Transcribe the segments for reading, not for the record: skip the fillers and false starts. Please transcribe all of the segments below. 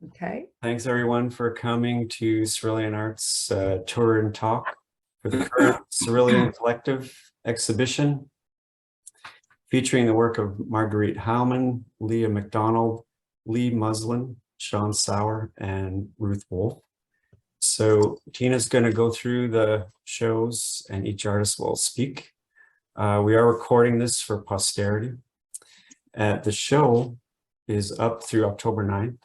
Okay. Thanks everyone for coming to Cerulean Arts Tour and Talk for the current Cerulean Collective exhibition featuring the work of Marguerite Heilman, Leah Macdonald, Muslin, Sauer, and Ruth. So Tina's going to go through the shows and each artist will speak. We are recording this for posterity. The show is up through October 9th.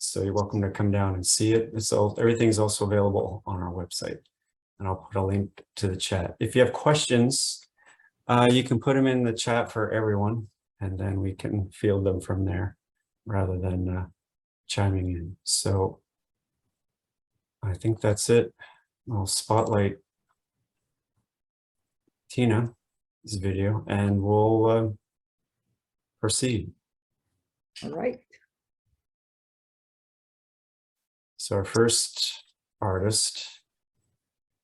So you're welcome to come down and see it. Everything's also available on our website. And I'll put a link to the chat. If you have questions, you can put them in the chat for everyone, and then we can field them from there rather than chiming in. So I think that's it. I'll spotlight Tina's video and we'll proceed. All right. So our first artist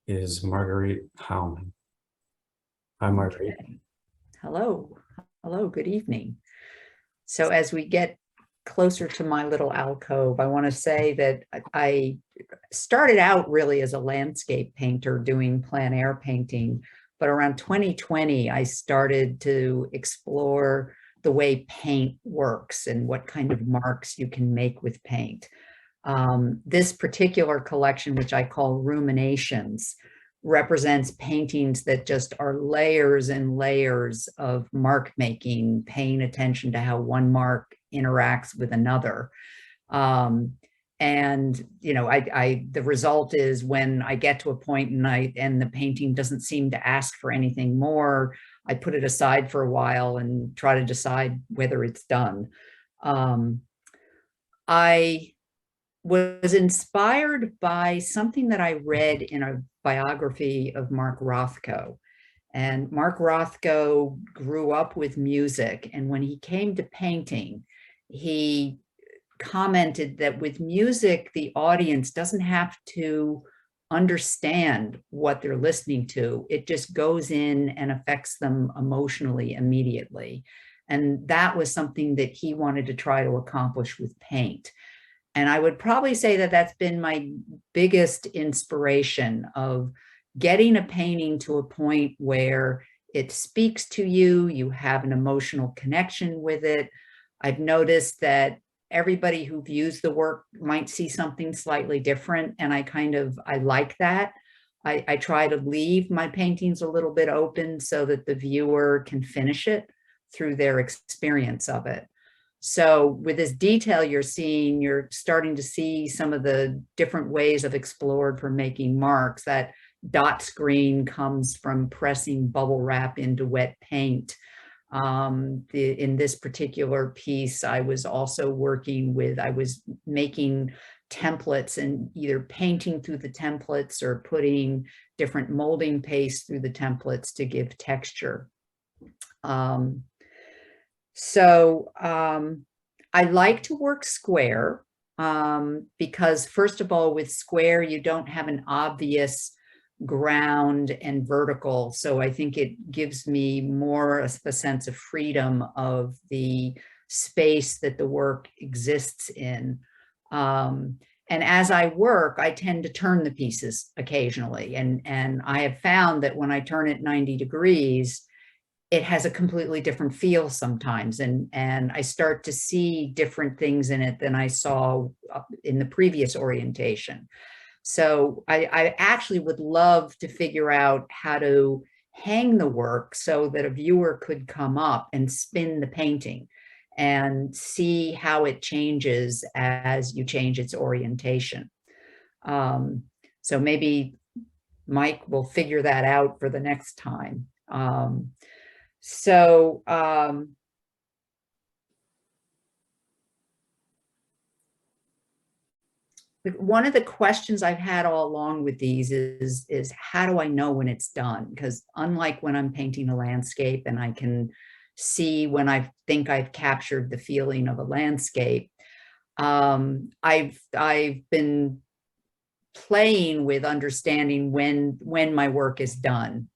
is Marguerite Heilman. Hi, Marguerite. Okay. Hello. Hello. Good evening. So as we get closer to my little alcove, I want to say that I started out really as a landscape painter doing plein air painting, but around 2020, I started to explore the way paint works and what kind of marks you can make with paint. This particular collection, which I call Ruminations, represents paintings that just are layers and layers of mark making, paying attention to how one mark interacts with another. And you know, the result is when I get to a point and the painting doesn't seem to ask for anything more, I put it aside for a while and try to decide whether it's done. I was inspired by something that I read in a biography of Mark Rothko. And Mark Rothko grew up with music. And when he came to painting, he commented that with music, the audience doesn't have to understand what they're listening to. It just goes in and affects them emotionally immediately. And that was something that he wanted to try to accomplish with paint. And I would probably say that that's been my biggest inspiration of getting a painting to a point where it speaks to you, you have an emotional connection with it. I've noticed that everybody who views the work might see something slightly different, and I like that. I try to leave my paintings a little bit open so that the viewer can finish it through their experience of it. So with this detail you're seeing, you're starting to see some of the different ways I've explored for making marks. That dot screen comes from pressing bubble wrap into wet paint. In this particular piece, I was also I was making templates and either painting through the templates or putting different molding paste through the templates to give texture. I like to work square because first of all, with square, you don't have an obvious ground and vertical. So I think it gives me more a sense of freedom of the space that the work exists in. And as I work, I tend to turn the pieces occasionally. And I have found that when I turn it 90 degrees, it has a completely different feel sometimes. And I start to see different things in it than I saw in the previous orientation. So I actually would love to figure out how to hang the work so that a viewer could come up and spin the painting and see how it changes as you change its orientation. So maybe Mike will figure that out for the next time. One of the questions I've had all along with these is how do I know when it's done? Because unlike when I'm painting a landscape and I can see when I think I've captured the feeling of a landscape, I've been playing with understanding when my work is done.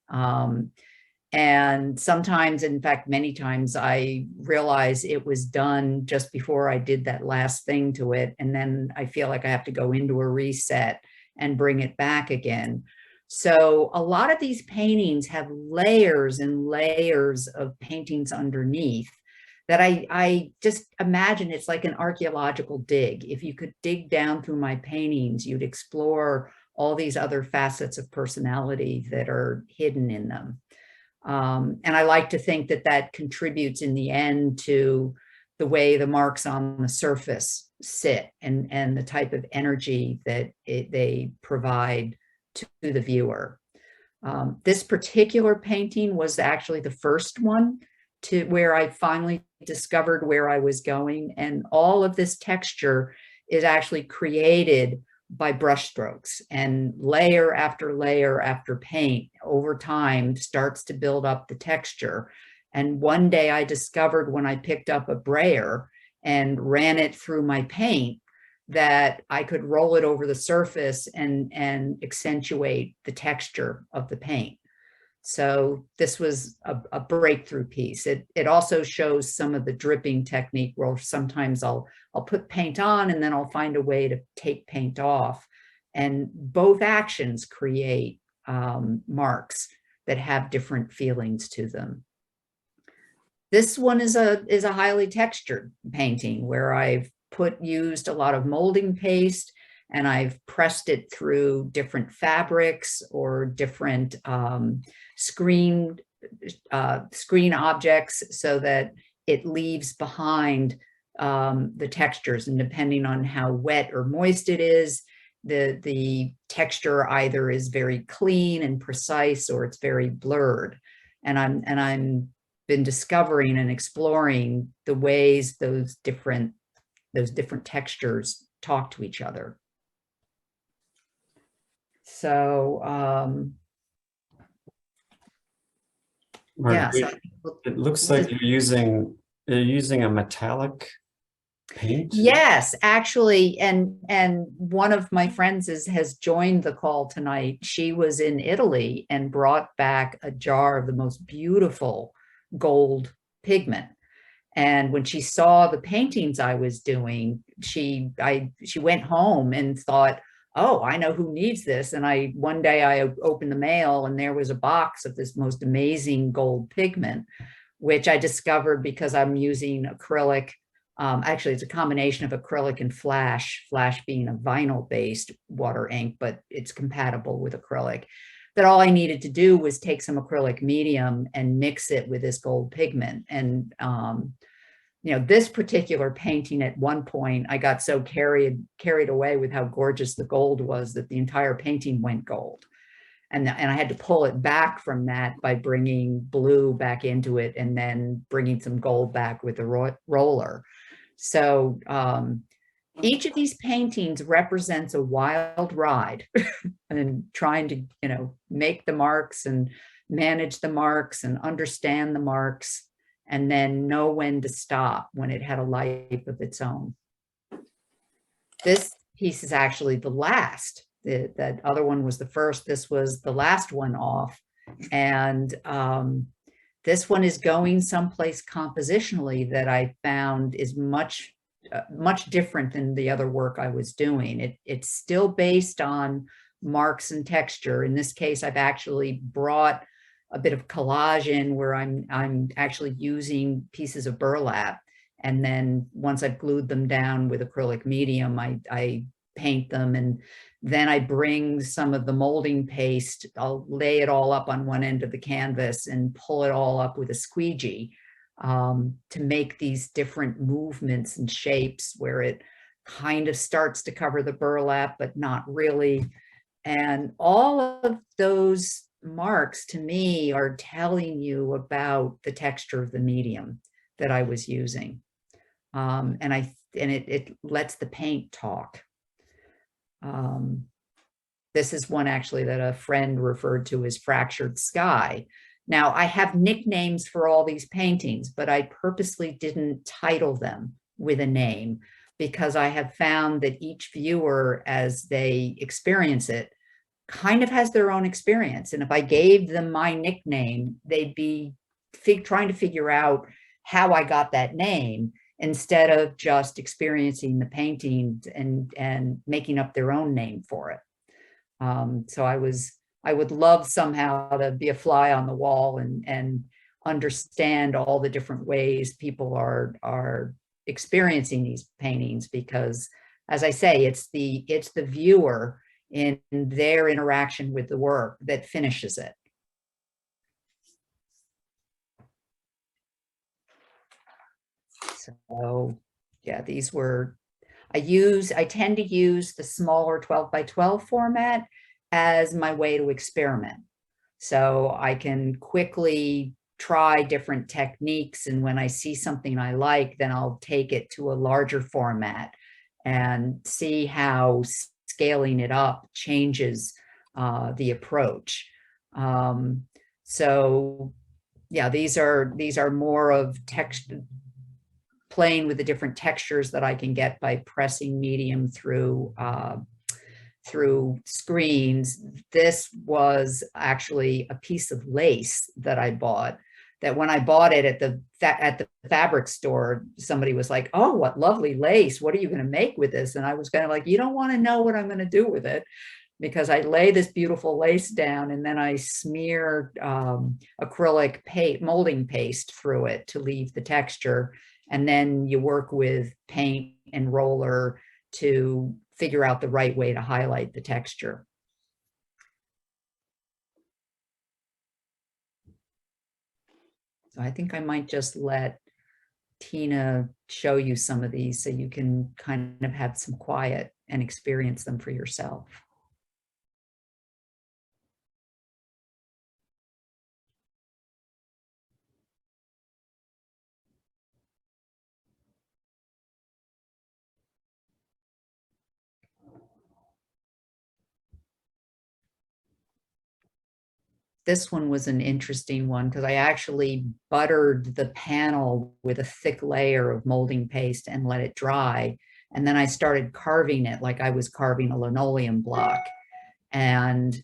And sometimes, in fact, many times I realize it was done just before I did that last thing to it. And then I feel like I have to go into a reset and bring it back again. So a lot of these paintings have layers and layers of paintings underneath that I just imagine it's like an archaeological dig. If you could dig down through my paintings, you'd explore all these other facets of personality that are hidden in them. And I like to think that that contributes in the end to the way the marks on the surface sit and the type of energy that they provide to the viewer. This particular painting was actually the first one to where I finally discovered where I was going. And all of this texture is actually created by brush strokes, and layer after paint over time starts to build up the texture. And one day I discovered when I picked up a brayer and ran it through my paint that I could roll it over the surface and accentuate the texture of the paint. So this was a breakthrough piece. It also shows some of the dripping technique where sometimes I'll put paint on and then I'll find a way to take paint off. And both actions create marks that have different feelings to them. This one is a highly textured painting where I've used a lot of molding paste, and I've pressed it through different fabrics or different screen objects so that it leaves behind the textures. And depending on how wet or moist it is, the texture either is very clean and precise or it's very blurred. And I'm been discovering and exploring the ways those different textures talk to each other. So Marguerite, yeah, it looks like you're using a metallic paint. Yes, actually, and one of my friends has joined the call tonight. She was in Italy and brought back a jar of the most beautiful gold pigment. And when she saw the paintings I was doing, she went home and thought, oh, I know who needs this. And one day I opened the mail and there was a box of this most amazing gold pigment, which I discovered because I'm using acrylic. Actually, it's a combination of acrylic and flash being a vinyl-based water ink, but it's compatible with acrylic. That all I needed to do was take some acrylic medium and mix it with this gold pigment. And this particular painting, at one point, I got so carried away with how gorgeous the gold was that the entire painting went gold. And I had to pull it back from that by bringing blue back into it and then bringing some gold back with the roller. So each of these paintings represents a wild ride and trying to, make the marks and manage the marks and understand the marks, and then know when to stop when it had a life of its own. This piece is actually the last. That other one was the first. This was the last one off. And this one is going someplace compositionally that I found is much different than the other work I was doing. It's still based on marks and texture. In this case, I've actually brought a bit of collage in where I'm actually using pieces of burlap. And then once I've glued them down with acrylic medium, I paint them. And then I bring some of the molding paste, I'll lay it all up on one end of the canvas and pull it all up with a squeegee to make these different movements and shapes where it kind of starts to cover the burlap, but not really. And all of those marks to me are telling you about the texture of the medium that I was using. And it lets the paint talk. This is one actually that a friend referred to as Fractured Sky. Now, I have nicknames for all these paintings, but I purposely didn't title them with a name because I have found that each viewer, as they experience it, kind of has their own experience. And if I gave them my nickname, they'd be trying to figure out how I got that name instead of just experiencing the painting and making up their own name for it. So I would love somehow to be a fly on the wall and understand all the different ways people are experiencing these paintings, because as I say, it's the viewer in their interaction with the work that finishes it. So yeah, these were, I tend to use the smaller 12 by 12 format as my way to experiment. So I can quickly try different techniques. And when I see something I like, then I'll take it to a larger format and see how scaling it up changes the approach. So yeah, these are more of text, playing with the different textures that I can get by pressing medium through screens. This was actually a piece of lace that I bought, that when I bought it at the fabric store, somebody was like, "Oh, what lovely lace. What are you going to make with this?" And I was kind of like, "You don't want to know what I'm going to do with it," because I lay this beautiful lace down and then I smear acrylic molding paste through it to leave the texture. And then you work with paint and roller to figure out the right way to highlight the texture. So I think I might just let Tina show you some of these so you can kind of have some quiet and experience them for yourself. This one was an interesting one because I actually buttered the panel with a thick layer of molding paste and let it dry. And then I started carving it like I was carving a linoleum block. And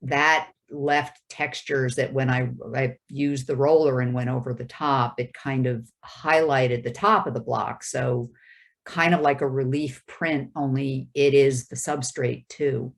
that left textures that when I used the roller and went over the top, it kind of highlighted the top of the block. So kind of like a relief print, only it is the substrate too.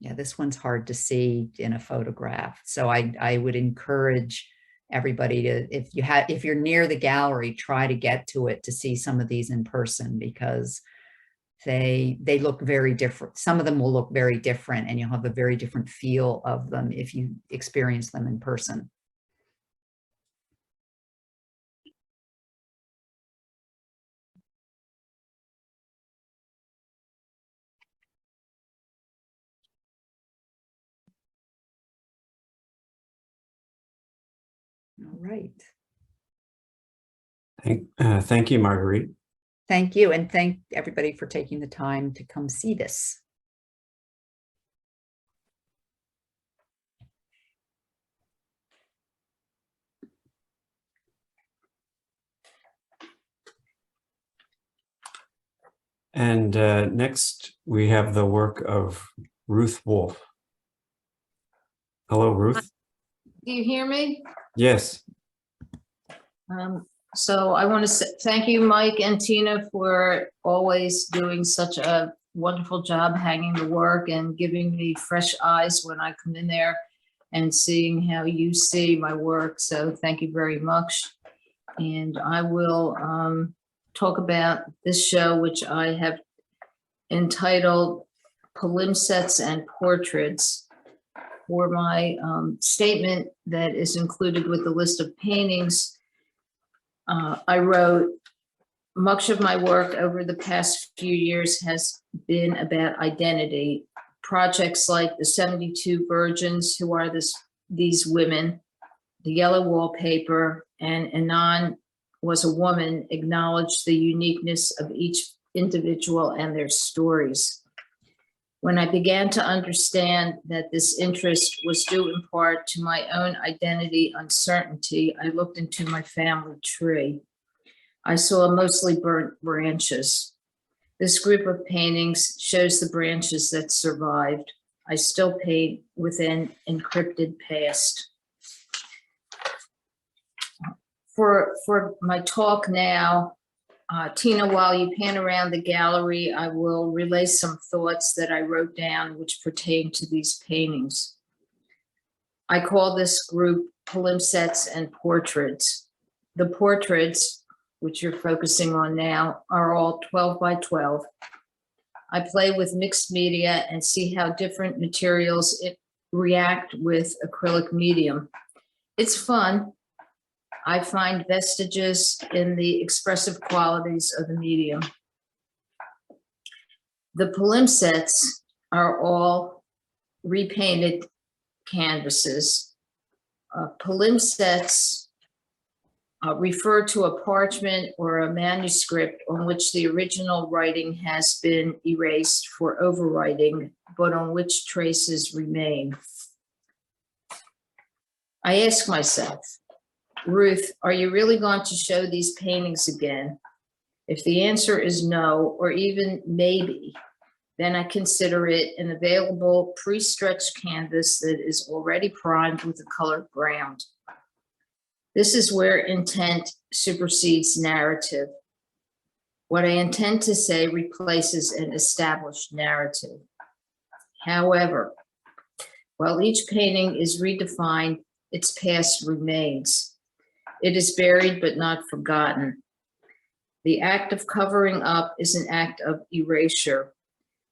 Yeah, this one's hard to see in a photograph. So I would encourage everybody to, if you're near the gallery, try to get to it to see some of these in person, because they look very different. Some of them will look very different and you'll have a very different feel of them if you experience them in person. All right. Thank you, Marguerite. Thank you. And thank everybody for taking the time to come see this. And next we have the work of Ruth Wolf. Hello, Ruth. Do you hear me? Yes. So I want to thank you, Mike and Tina, for always doing such a wonderful job hanging the work and giving me fresh eyes when I come in there and seeing how you see my work. So thank you very much. And I will talk about this show, which I have entitled Palimpsests and Portraits. For my statement that is included with the list of paintings, I wrote, much of my work over the past few years has been about identity. Projects like the 72 Virgins, who are these women, the yellow wallpaper, and Anon was a woman, acknowledged the uniqueness of each individual and their stories. When I began to understand that this interest was due in part to my own identity uncertainty, I looked into my family tree. I saw mostly burnt branches. This group of paintings shows the branches that survived. I still paint with an encrypted past. For my talk now, Tina, while you pan around the gallery, I will relay some thoughts that I wrote down which pertain to these paintings. I call this group palimpsests and portraits. The portraits, which you're focusing on now, are all 12 by 12. I play with mixed media and see how different materials react with acrylic medium. It's fun. I find vestiges in the expressive qualities of the medium. The palimpsests are all repainted canvases. Palimpsests refer to a parchment or a manuscript on which the original writing has been erased for overwriting, but on which traces remain. I ask myself, Ruth, are you really going to show these paintings again? If the answer is no, or even maybe, then I consider it an available pre-stretched canvas that is already primed with a colored ground. This is where intent supersedes narrative. What I intend to say replaces an established narrative. However, while each painting is redefined, its past remains. It is buried but not forgotten. The act of covering up is an act of erasure.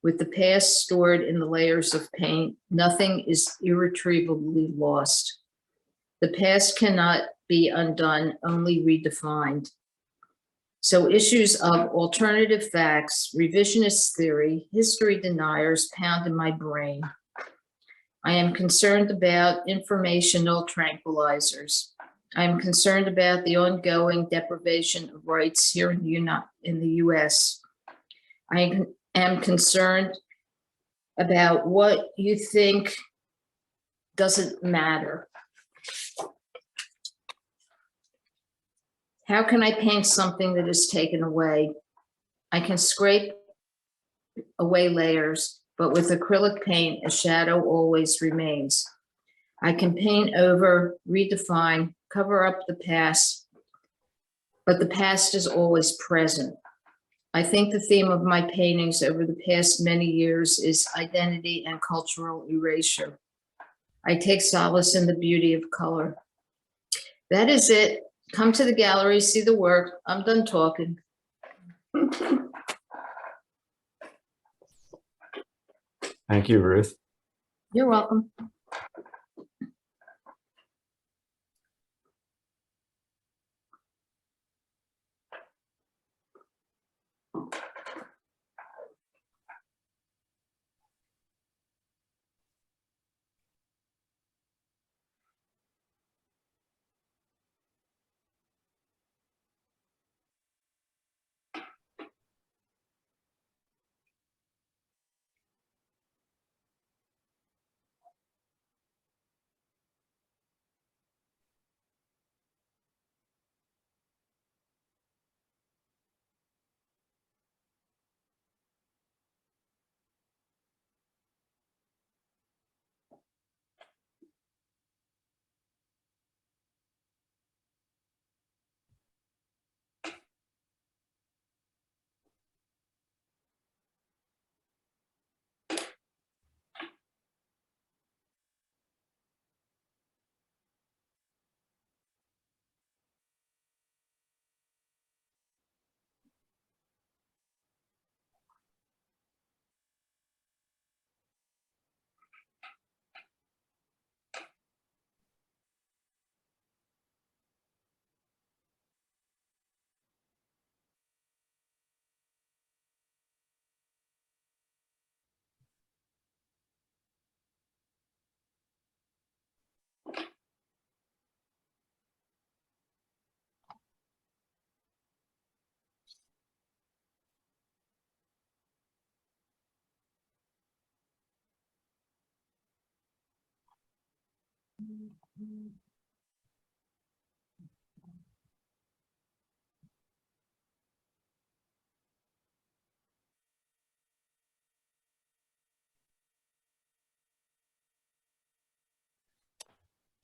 With the past stored in the layers of paint, nothing is irretrievably lost. The past cannot be undone, only redefined. So issues of alternative facts, revisionist theory, history deniers pound in my brain. I am concerned about informational tranquilizers. I am concerned about the ongoing deprivation of rights here in the US. I am concerned about what you think doesn't matter. How can I paint something that is taken away? I can scrape away layers, but with acrylic paint, a shadow always remains. I can paint over, redefine, cover up the past, but the past is always present. I think the theme of my paintings over the past many years is identity and cultural erasure. I take solace in the beauty of color. That is it. Come to the gallery, see the work. I'm done talking. Thank you, Ruth. You're welcome.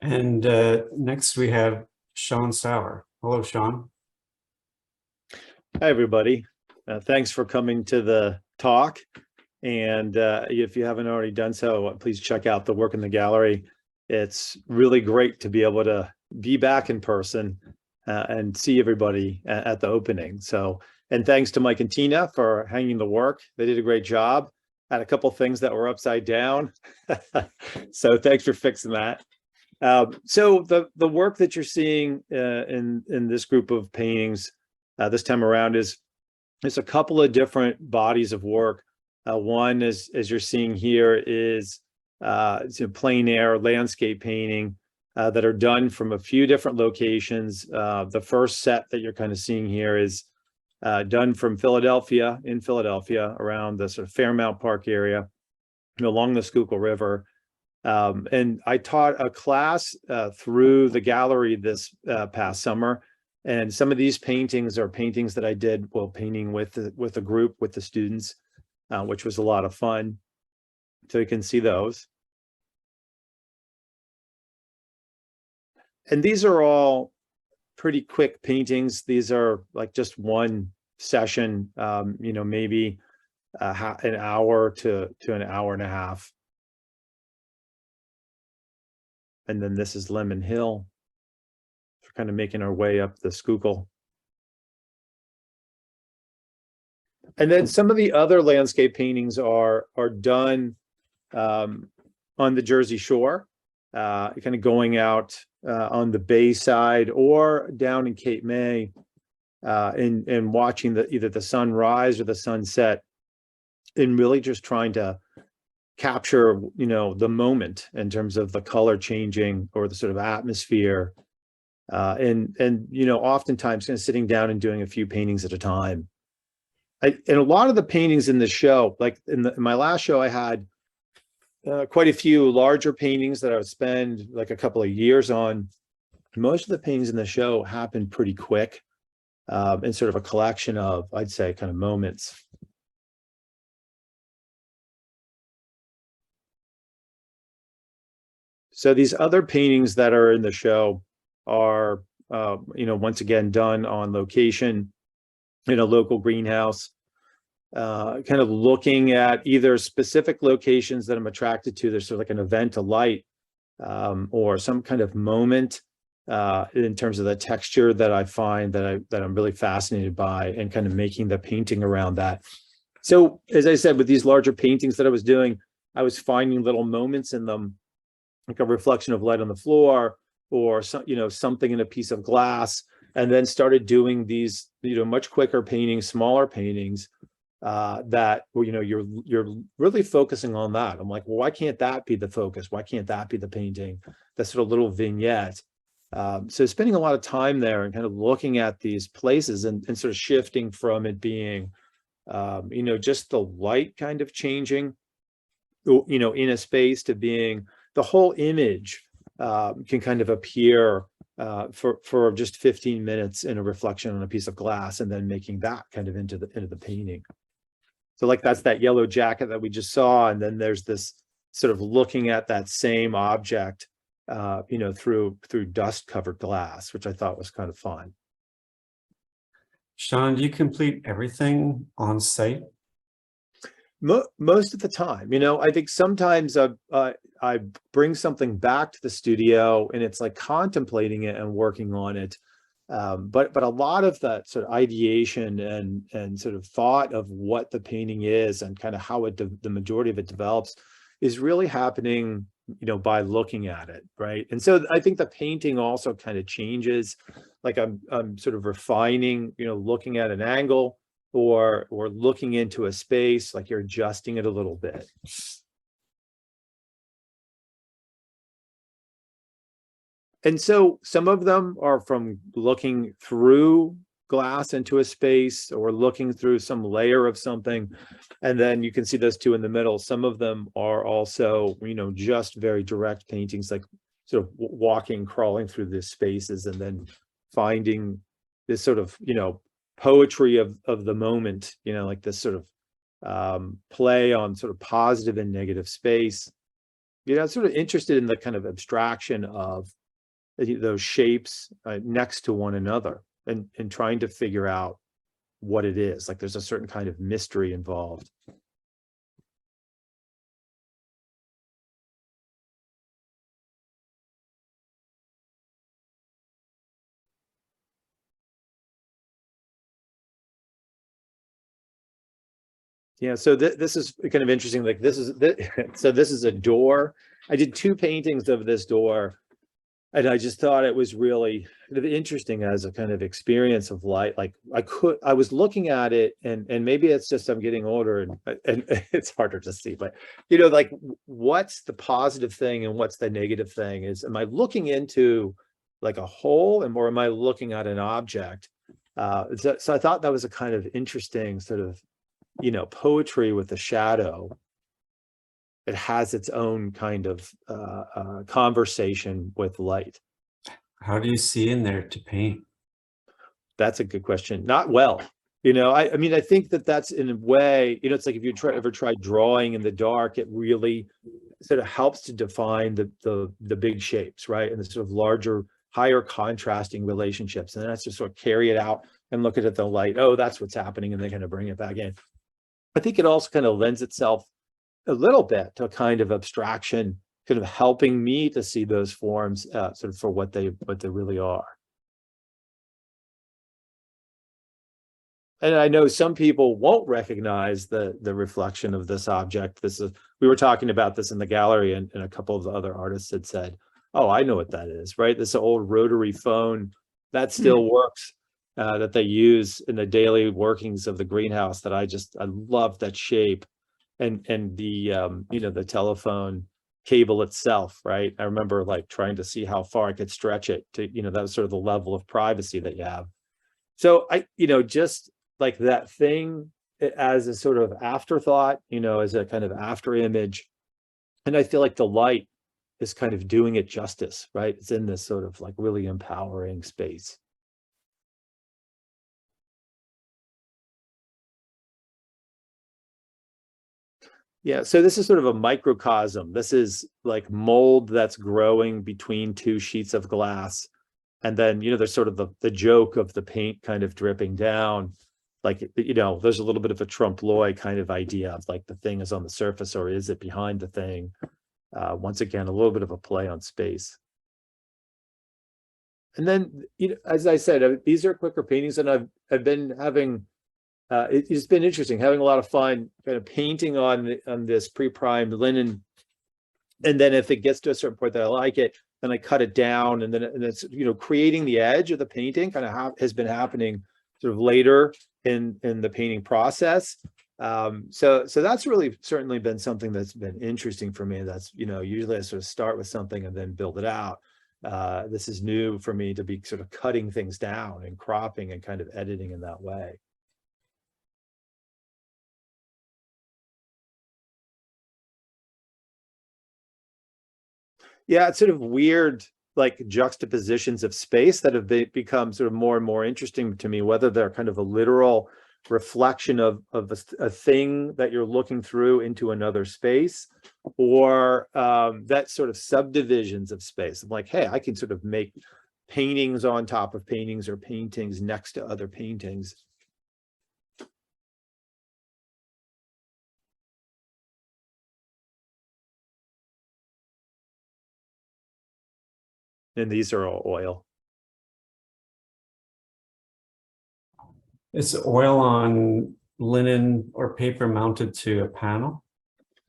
And next we have Sean Sauer. Hello, Sean. Hi, everybody. Thanks for coming to the talk. And if you haven't already done so, please check out the work in the gallery. It's really great to be able to be back in person and see everybody at the opening. So, and thanks to Mike and Tina for hanging the work. They did a great job. Had a couple things that were upside down. So thanks for fixing that. So the work that you're seeing in this group of paintings this time around is a couple of different bodies of work. One, as you're seeing here, is plein air landscape painting that are done from a few different locations. The first set that you're kind of seeing here is done from Philadelphia, around the sort of Fairmount Park area, along the Schuylkill River. And I taught a class through the gallery this past summer. And some of these paintings are paintings that I did while painting with a group, with the students, which was a lot of fun. So you can see those. And these are all pretty quick paintings. These are like just one session, maybe an hour to an hour and a half. And then this is Lemon Hill. We're kind of making our way up the Schuylkill. And then some of the other landscape paintings are done on the Jersey Shore, kind of going out on the bay side or down in Cape May, and watching either the sunrise or the sunset, and really just trying to capture, the moment in terms of the color changing or the sort of atmosphere, and oftentimes kind of sitting down and doing a few paintings at a time. And a lot of the paintings in the show, like in my last show, I had quite a few larger paintings that I would spend like a couple of years on. Most of the paintings in the show happened pretty quick, and sort of a collection of, I'd say, kind of moments. So these other paintings that are in the show are, once again, done on location in a local greenhouse, kind of looking at either specific locations that I'm attracted to. There's sort of like an event, a light, or some kind of moment in terms of the texture that I find that I'm really fascinated by, and kind of making the painting around that. So as I said, with these larger paintings that I was doing, I was finding little moments in them, like a reflection of light on the floor, or something in a piece of glass, and then started doing these, much quicker paintings, smaller paintings, that, you're really focusing on that. I'm like, well, why can't that be the focus? Why can't that be the painting? That sort of little vignette. So spending a lot of time there and kind of looking at these places and sort of shifting from it being, just the light kind of changing, in a space, to being the whole image can kind of appear for just 15 minutes in a reflection on a piece of glass, and then making that kind of into the painting. So like that's that yellow jacket that we just saw, and then there's this sort of looking at that same object, through dust-covered glass, which I thought was kind of fun. Sean, do you complete everything on site? Most of the time, I think sometimes I bring something back to the studio, and it's like contemplating it and working on it. But a lot of that sort of ideation and sort of thought of what the painting is and kind of how the majority of it develops is really happening, by looking at it, right? And so I think the painting also kind of changes. Like I'm sort of refining, looking at an angle, or looking into a space, like you're adjusting it a little bit. And so some of them are from looking through glass into a space, or looking through some layer of something. And then you can see those two in the middle. Some of them are also, just very direct paintings, like sort of walking, crawling through these spaces, and then finding this sort of, poetry of the moment, like this sort of play on sort of positive and negative space. Sort of interested in the kind of abstraction of those shapes next to one another, and trying to figure out what it is. Like there's a certain kind of mystery involved. Yeah, so this is kind of interesting. Like so this is a door. I did 2 paintings of this door, and I just thought it was really kind of interesting as a kind of experience of light. Like I was looking at it, and maybe it's just I'm getting older, and it's harder to see, but like what's the positive thing and what's the negative thing? Am I looking into like a hole, or am I looking at an object? So I thought that was a kind of interesting sort of poetry with the shadow. It has its own kind of conversation with light. How do you see in there to paint? That's a good question. Not well. I mean, I think that's in a way, it's like if you ever tried drawing in the dark, it really sort of helps to define the big shapes, right? And the sort of larger, higher contrasting relationships. And then that's just sort of carry it out and look at the light. Oh, that's what's happening. And they're going to bring it back in. I think it also kind of lends itself a little bit to a kind of abstraction, kind of helping me to see those forms sort of for what they really are. And I know some people won't recognize the reflection of this object. We were talking about this in the gallery, and a couple of the other artists had said, "Oh, I know what that is," right? This old rotary phone that still works, that they use in the daily workings of the greenhouse. I love that shape, and the the telephone cable itself, right? I remember like trying to see how far I could stretch it to, that was sort of the level of privacy that you have. So just like that thing as a sort of afterthought, as a kind of after image. And I feel like the light is kind of doing it justice, right? It's in this sort of like really empowering space. Yeah, so this is sort of a microcosm. This is like mold that's growing between 2 sheets of glass. And then, there's sort of the joke of the paint kind of dripping down. Like, there's a little bit of a trompe l'oeil kind of idea of like the thing is on the surface, or is it behind the thing? Once again, a little bit of a play on space. And then, as I said, these are quicker paintings, and I've been having, it's been interesting, having a lot of fun kind of painting on this pre-primed linen. And then if it gets to a certain point that I like it, then I cut it down, and then it's creating the edge of the painting kind of has been happening sort of later in the painting process. So that's really certainly been something that's been interesting for me. That's usually I sort of start with something and then build it out. This is new for me to be sort of cutting things down and cropping and kind of editing in that way. Yeah, it's sort of weird, like juxtapositions of space that have become sort of more and more interesting to me, whether they're kind of a literal reflection of a thing that you're looking through into another space, or that sort of subdivisions of space. I'm like, hey, I can sort of make paintings on top of paintings, or paintings next to other paintings. And these are all oil. Is oil on linen or paper mounted to a panel?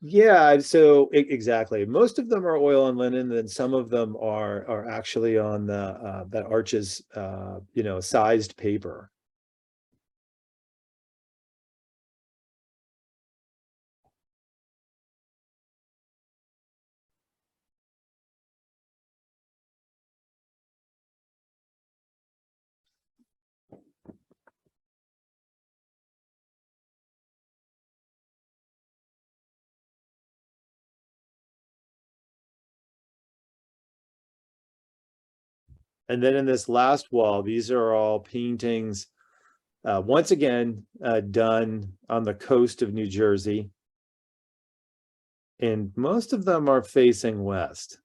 Yeah, so exactly. Most of them are oil on linen, and some of them are actually on the that arches, sized paper. And then in this last wall, these are all paintings, once again, done on the coast of New Jersey. And most of them are facing west.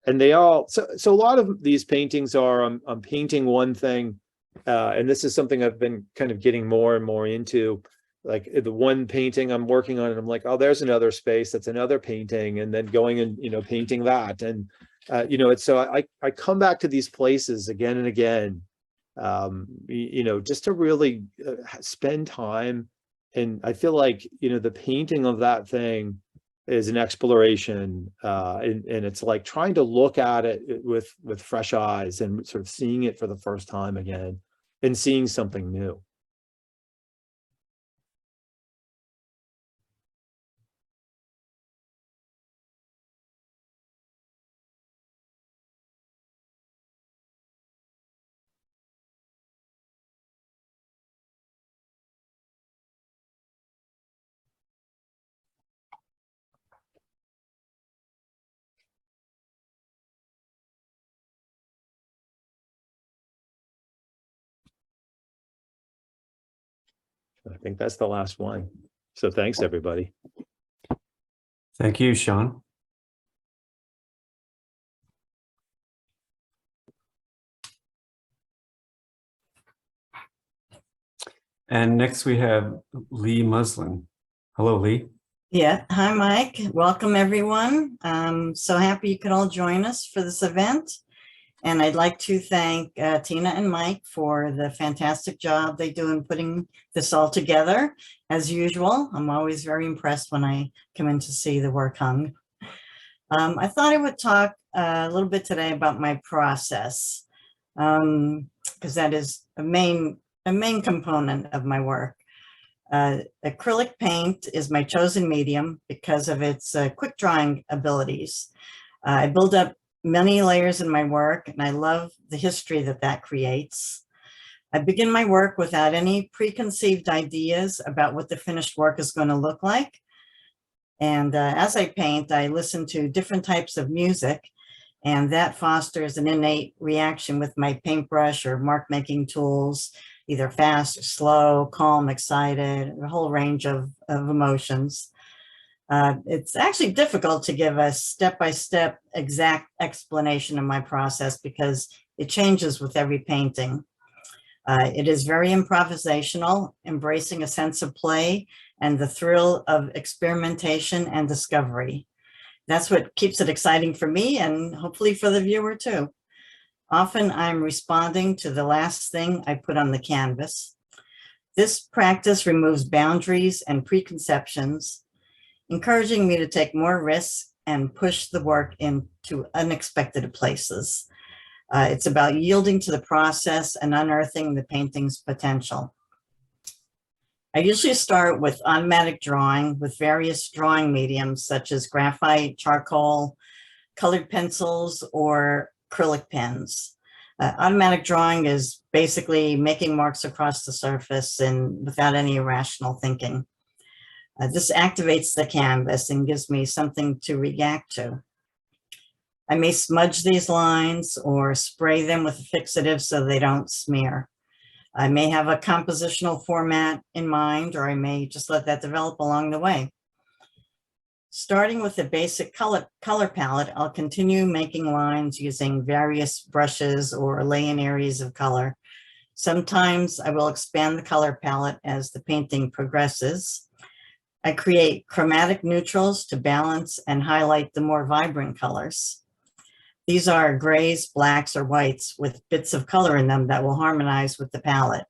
And they all, so a lot of these paintings are, I'm painting one thing, and this is something I've been kind of getting more and more into. Like the one painting I'm working on, and I'm like, oh, there's another space, that's another painting, and then going and, painting that. And, it's, so I come back to these places again and again, just to really spend time. And I feel like, the painting of that thing is an exploration, and it's like trying to look at it with fresh eyes and sort of seeing it for the first time again and seeing something new. I think that's the last one. So thanks, everybody. Thank you, Sean. And next we have Lee Muslin. Hello, Lee. Yeah, hi, Mike. Welcome, everyone. So happy you could all join us for this event. And I'd like to thank Tina and Mike for the fantastic job they do in putting this all together. As usual, I'm always very impressed when I come in to see the work hung. I thought I would talk a little bit today about my process, because that is a main component of my work. Acrylic paint is my chosen medium because of its quick drying abilities. I build up many layers in my work, and I love the history that creates. I begin my work without any preconceived ideas about what the finished work is going to look like. And as I paint, I listen to different types of music, and that fosters an innate reaction with my paintbrush or mark making tools, either fast or slow, calm, excited, a whole range of emotions. It's actually difficult to give a step-by-step exact explanation of my process because it changes with every painting. It is very improvisational, embracing a sense of play and the thrill of experimentation and discovery. That's what keeps it exciting for me and hopefully for the viewer too. Often I'm responding to the last thing I put on the canvas. This practice removes boundaries and preconceptions, encouraging me to take more risks and push the work into unexpected places. It's about yielding to the process and unearthing the painting's potential. I usually start with automatic drawing with various drawing mediums such as graphite, charcoal, colored pencils, or acrylic pens. Automatic drawing is basically making marks across the surface and without any irrational thinking. This activates the canvas and gives me something to react to. I may smudge these lines or spray them with a fixative so they don't smear. I may have a compositional format in mind, or I may just let that develop along the way. Starting with a basic color palette, I'll continue making lines using various brushes or laying areas of color. Sometimes I will expand the color palette as the painting progresses. I create chromatic neutrals to balance and highlight the more vibrant colors. These are grays, blacks, or whites with bits of color in them that will harmonize with the palette.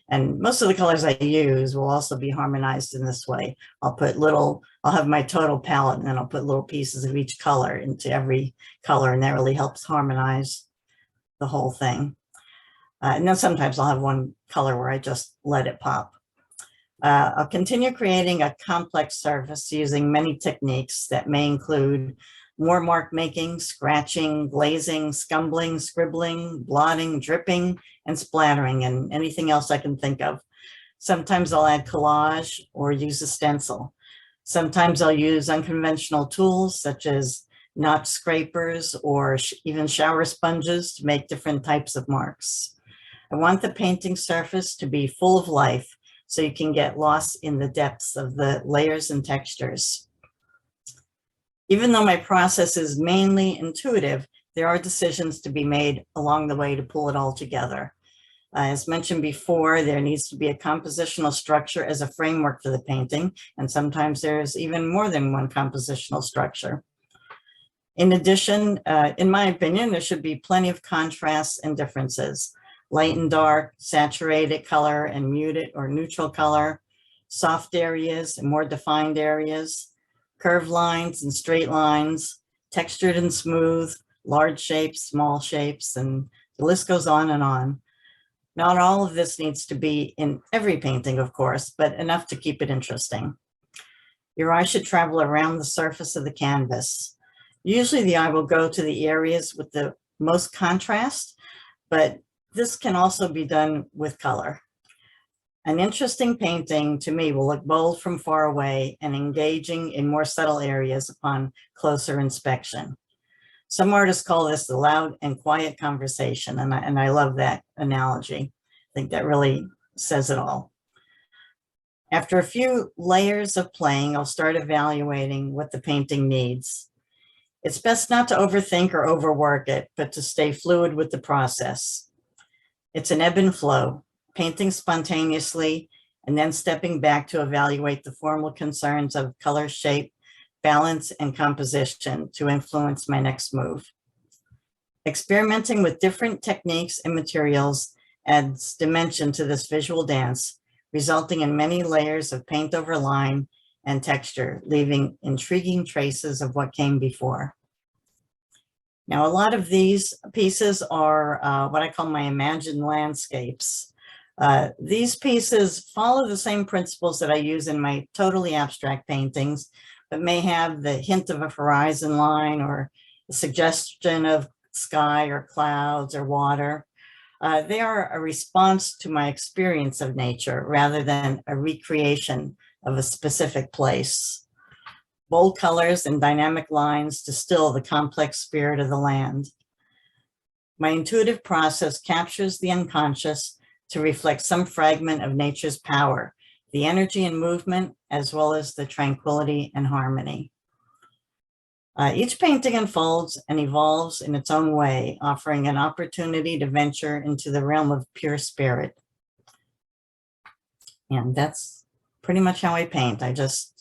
And most of the colors I use will also be harmonized in this way. I'll have my total palette, and then I'll put little pieces of each color into every color, and that really helps harmonize the whole thing. And then sometimes I'll have one color where I just let it pop. I'll continue creating a complex surface using many techniques that may include more mark making, scratching, glazing, scumbling, scribbling, blotting, dripping, and splattering, and anything else I can think of. Sometimes I'll add collage or use a stencil. Sometimes I'll use unconventional tools such as not scrapers or even shower sponges to make different types of marks. I want the painting surface to be full of life so you can get lost in the depths of the layers and textures. Even though my process is mainly intuitive, there are decisions to be made along the way to pull it all together. As mentioned before, there needs to be a compositional structure as a framework for the painting, and sometimes there's even more than one compositional structure. In addition, in my opinion, there should be plenty of contrasts and differences. Light and dark, saturated color and muted or neutral color, soft areas and more defined areas, curved lines and straight lines, textured and smooth, large shapes, small shapes, and the list goes on and on. Not all of this needs to be in every painting, of course, but enough to keep it interesting. Your eye should travel around the surface of the canvas. Usually the eye will go to the areas with the most contrast, but this can also be done with color. An interesting painting to me will look bold from far away and engaging in more subtle areas upon closer inspection. Some artists call this the loud and quiet conversation, and I love that analogy. I think that really says it all. After a few layers of playing, I'll start evaluating what the painting needs. It's best not to overthink or overwork it, but to stay fluid with the process. It's an ebb and flow, painting spontaneously, and then stepping back to evaluate the formal concerns of color, shape, balance, and composition to influence my next move. Experimenting with different techniques and materials adds dimension to this visual dance, resulting in many layers of paint over line and texture, leaving intriguing traces of what came before. Now, a lot of these pieces are what I call my imagined landscapes. These pieces follow the same principles that I use in my totally abstract paintings, but may have the hint of a horizon line or a suggestion of sky or clouds or water. They are a response to my experience of nature rather than a recreation of a specific place. Bold colors and dynamic lines distill the complex spirit of the land. My intuitive process captures the unconscious to reflect some fragment of nature's power, the energy and movement, as well as the tranquility and harmony. Each painting unfolds and evolves in its own way, offering an opportunity to venture into the realm of pure spirit. And that's pretty much how I paint. I just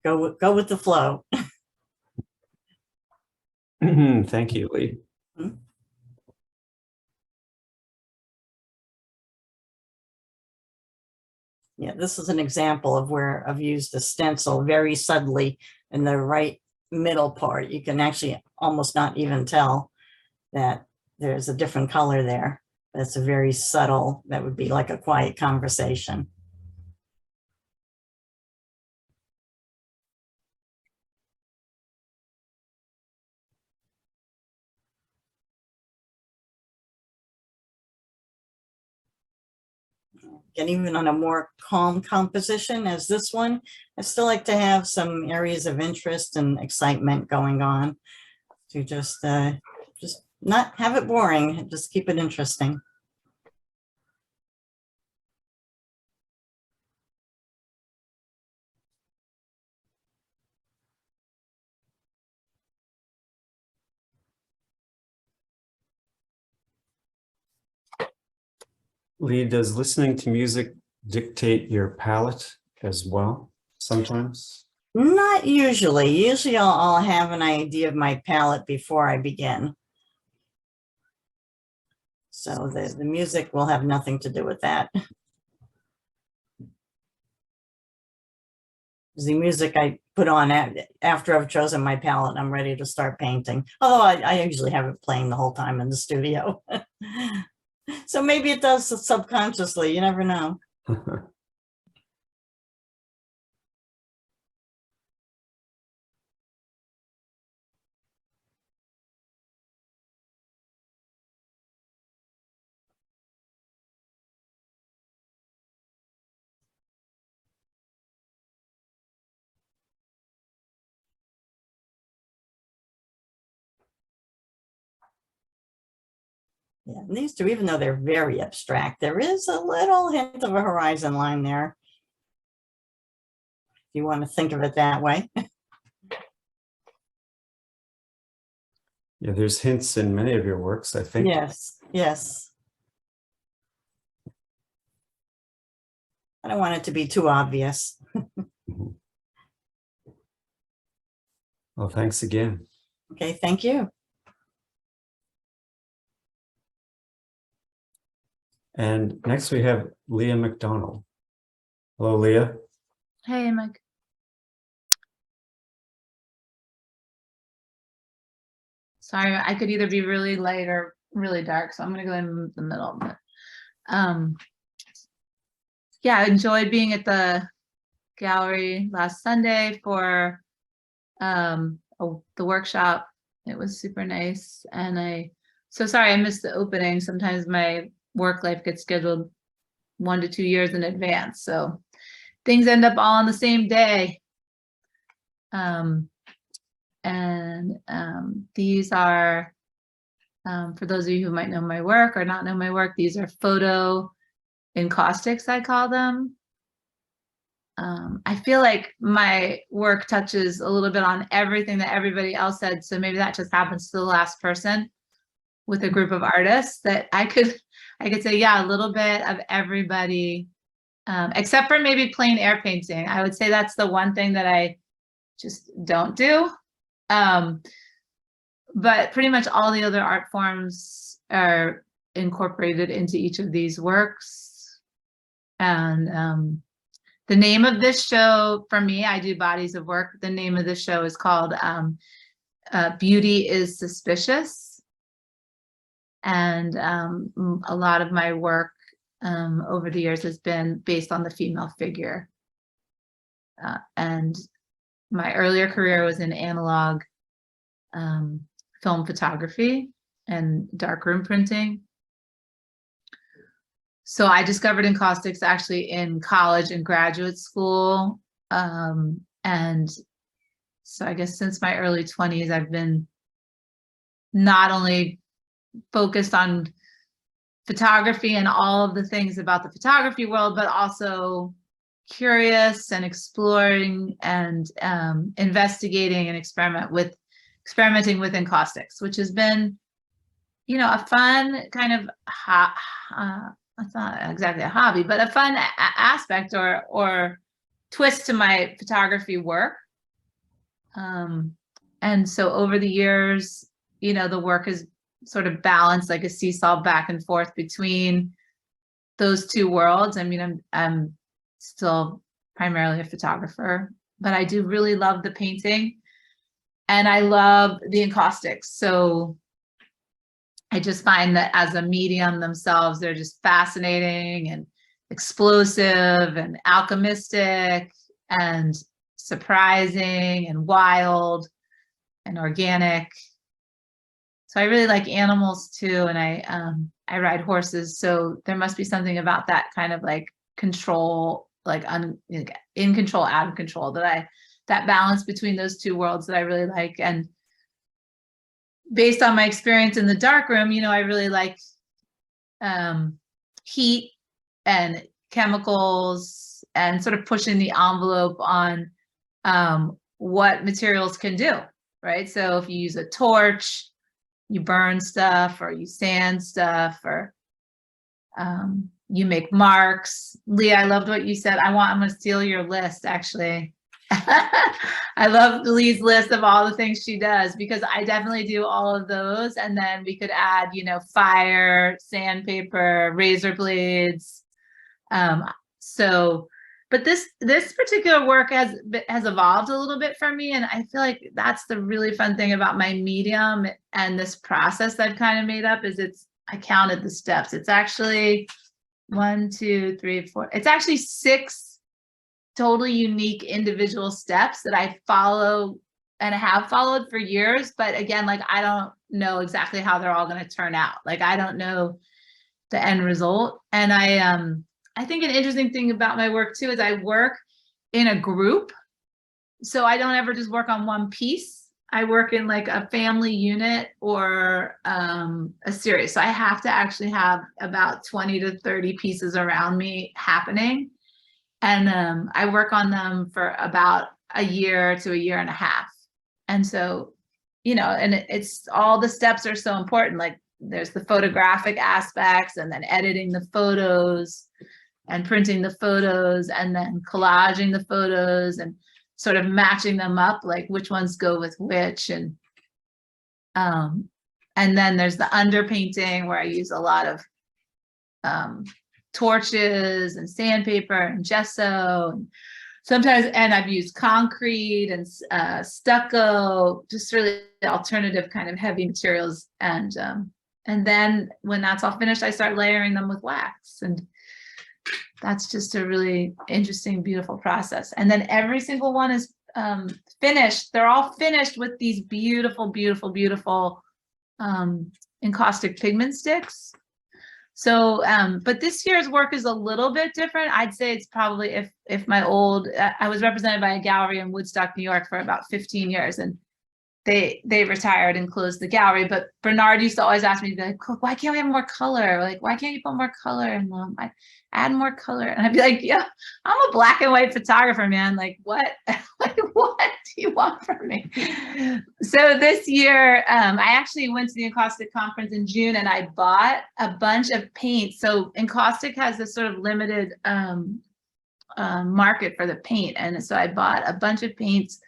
go with the flow. Thank you, Lee. Yeah, this is an example of where I've used a stencil very subtly in the right middle part. You can actually almost not even tell that there's a different color there. That's a very subtle, that would be like a quiet conversation. And even on a more calm composition as this one, I still like to have some areas of interest and excitement going on to just not have it boring, just keep it interesting. Lee, does listening to music dictate your palette as well sometimes? Not usually. Usually I'll have an idea of my palette before I begin. So the music will have nothing to do with that. The music I put on after I've chosen my palette, I'm ready to start painting. Although I usually have it playing the whole time in the studio. So maybe it does subconsciously, you never know. Yeah, and these two, even though they're very abstract, there is a little hint of a horizon line there. If you want to think of it that way. Yeah, there's hints in many of your works, I think. Yes, yes. I don't want it to be too obvious. Mhm. Well, thanks again. Okay, thank you. And next we have Leah Macdonald. Hello, Leah. Hey, Mike. Sorry, I could either be really light or really dark, so I'm gonna go in the middle. But yeah, I enjoyed being at the gallery last Sunday for the workshop. It was super nice, and so sorry I missed the opening. Sometimes my work life gets scheduled 1 to 2 years in advance, so things end up all on the same day. These are, for those of you who might know my work or not know my work, these are photo encaustics, I call them. I feel like my work touches a little bit on everything that everybody else said, so maybe that just happens to the last person with a group of artists that I could say, yeah, a little bit of everybody, except for maybe plain air painting. I would say that's the one thing that I just don't do. But pretty much all the other art forms are incorporated into each of these works. And the name of this show, for me, I do bodies of work. The name of the show is called Beauty is Suspicious. And a lot of my work over the years has been based on the female figure. And my earlier career was in analog film photography and darkroom printing. So I discovered encaustics actually in college and graduate school. And so I guess since my early 20s, I've been not only focused on photography and all of the things about the photography world, but also curious and exploring and investigating and experimenting with encaustics, which has been, you know, a fun kind of it's not exactly a hobby, but a fun aspect or twist to my photography work. And so over the years, you know, the work is sort of balanced like a seesaw back and forth between those two worlds. I mean, I'm still primarily a photographer, but I do really love the painting and I love the encaustics. So I just find that as a medium themselves, they're just fascinating and explosive and alchemistic and surprising and wild and organic. So I really like animals too, and I ride horses. So there must be something about that kind of like control, like in control, out of control, that balance between those two worlds that I really like. And based on my experience in the darkroom, you know, I really like heat and chemicals and sort of pushing the envelope on what materials can do, right? So if you use a torch, you burn stuff, or you sand stuff, or you make marks. Leah, I loved what you said. I'm gonna steal your list, actually. I love Lee's list of all the things she does, because I definitely do all of those. And then we could add, you know, fire, sandpaper, razor blades. But this particular work has evolved a little bit for me. And I feel like that's the really fun thing about my medium and this process I've kind of made up is I counted the steps. It's actually 1, 2, 3, 4. It's actually 6 totally unique individual steps that I follow and have followed for years. But again, like, I don't know exactly how they're all going to turn out. Like, I don't know the end result. And I think an interesting thing about my work too is I work in a group. So I don't ever just work on one piece. I work in like a family unit or a series. So I have to actually have about 20 to 30 pieces around me happening. And I work on them for about a year to a year and a half. And so, you know, and it's all the steps are so important. Like there's the photographic aspects and then editing the photos and printing the photos and then collaging the photos and sort of matching them up, like which ones go with which. And then there's the underpainting where I use a lot of torches and sandpaper and gesso and sometimes, and I've used concrete and stucco, just really alternative kind of heavy materials. And then when that's all finished, I start layering them with wax, and that's just a really interesting, beautiful process. And then every single one is finished. They're all finished with these beautiful, beautiful, beautiful encaustic pigment sticks. So, but this year's work is a little bit different. I'd say it's probably if my old, I was represented by a gallery in Woodstock, New York for about 15 years, and they retired and closed the gallery. But Bernard used to always ask me, like, why can't we have more color? Like, why can't you put more color in them? I add more color. And I'd be like, yeah, I'm a black and white photographer, man. Like, what? Like, what do you want from me? So this year, I actually went to the Encaustic conference in June, and I bought a bunch of paints. So Encaustic has this sort of limited market for the paint. And so I bought a bunch of paints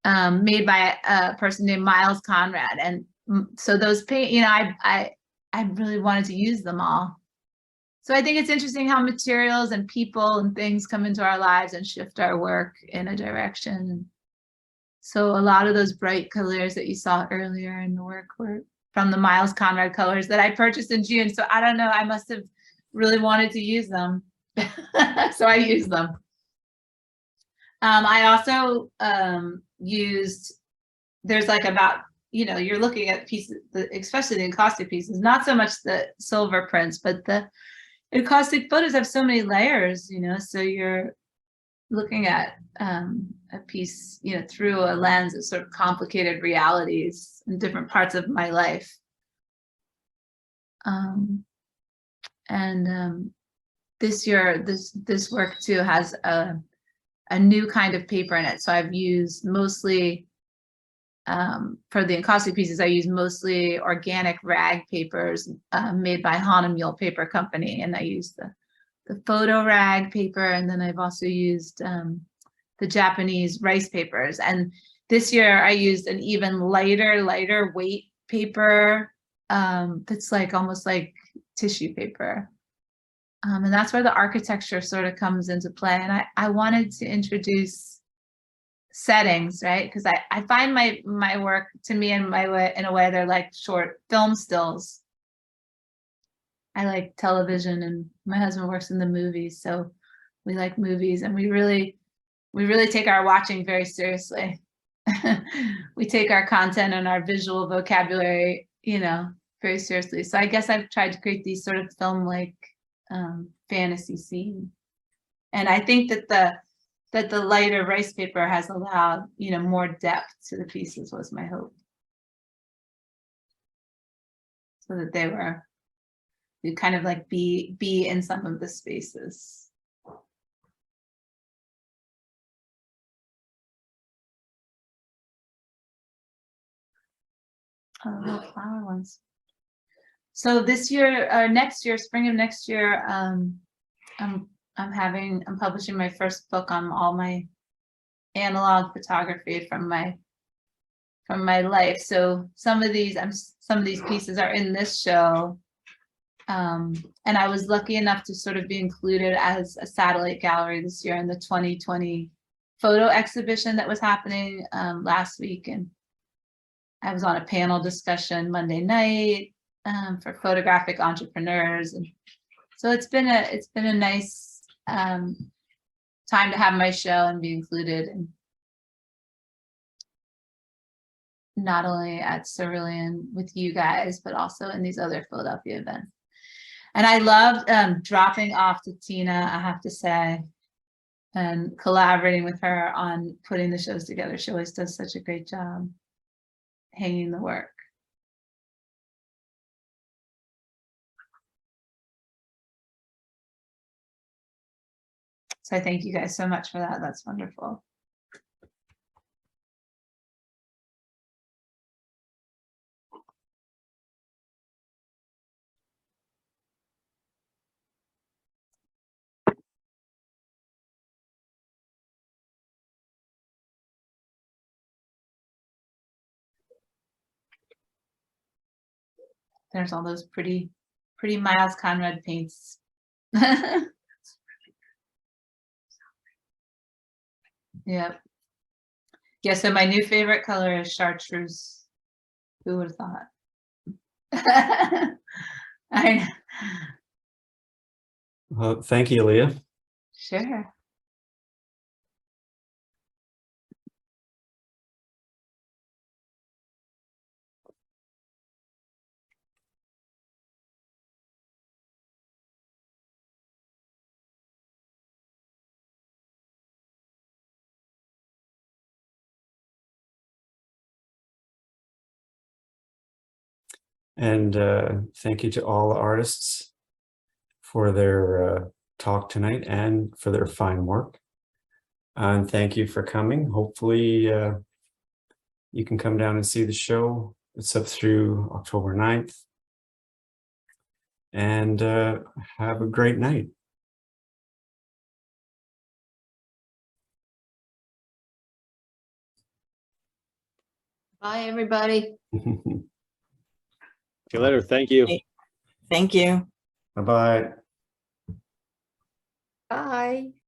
made by a person named Miles Conrad. And so those paint, you know, I really wanted to use them all. So I think it's interesting how materials and people and things come into our lives and shift our work in a direction. So a lot of those bright colors that you saw earlier in the work were from the Miles Conrad colors that I purchased in June. So I don't know, I must have really wanted to use them. So I used them. I also used, there's like about, you know, you're looking at pieces, especially the encaustic pieces, not so much the silver prints, but the encaustic photos have so many layers, you know, so you're looking at a piece, you know, through a lens of sort of complicated realities in different parts of my life. This year, this work too has a new kind of paper in it. So I've used mostly, for the encaustic pieces, I use mostly organic rag papers made by Hahnemühle Paper Company. And I use the photo rag paper. And then I've also used the Japanese rice papers. And this year I used an even lighter weight paper that's like almost like tissue paper. And that's where the architecture sort of comes into play. And I wanted to introduce settings, right? Because I find my work, to me, in a way, they're like short film stills. I like television, and my husband works in the movies, so we like movies, and we really take our watching very seriously. We take our content and our visual vocabulary, you know, very seriously. So I guess I've tried to create these sort of film-like fantasy scene. And I think that the lighter rice paper has allowed, you know, more depth to the pieces, was my hope. So that they were, you kind of like be in some of the spaces. Oh, the flower ones. So this year, next year, spring of next year, I'm publishing my first book on all my analog photography from my life. So some of these pieces are in this show. And I was lucky enough to sort of be included as a satellite gallery this year in the 2020 photo exhibition that was happening last week. And I was on a panel discussion Monday night for photographic entrepreneurs. And so it's been a nice time to have my show and be included, and not only at Cerulean with you guys, but also in these other Philadelphia events. And I loved dropping off to Tina, I have to say, and collaborating with her on putting the shows together. She always does such a great job. hanging the work. So I thank you guys so much for that. That's wonderful. There's all those pretty Miles Conrad paints. Yep. Yeah, so my new favorite color is chartreuse. Who would have thought? I know. Thank you, Leah. Sure. And thank you to all the artists for their talk tonight and for their fine work. And thank you for coming. Hopefully you can come down and see the show. It's up through October 9th. And have a great night. Bye, everybody. See you later. Thank you. Thank you. Bye-bye. Bye.